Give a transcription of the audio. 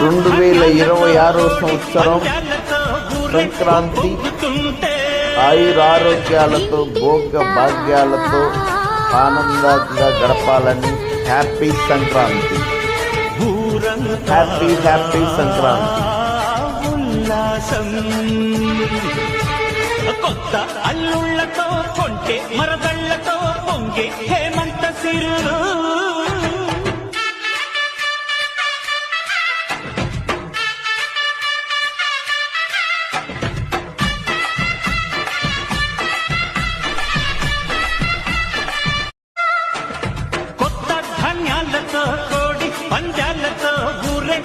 2026 సంవత్సరం సంక్రాంతి ఆయురారోగ్యాలతో భోగ భాగ్యాలతో ఆనందంగా గడపాలని happy Sankranti. Happy happy Sankranti. కొత్త అల్లుళ్ళతో కొంటే మరదళ్లతో పొంగే హేమంత సిరులు. కొత్త ధాన్యాలతో కోడి పంజాలతో ఊరే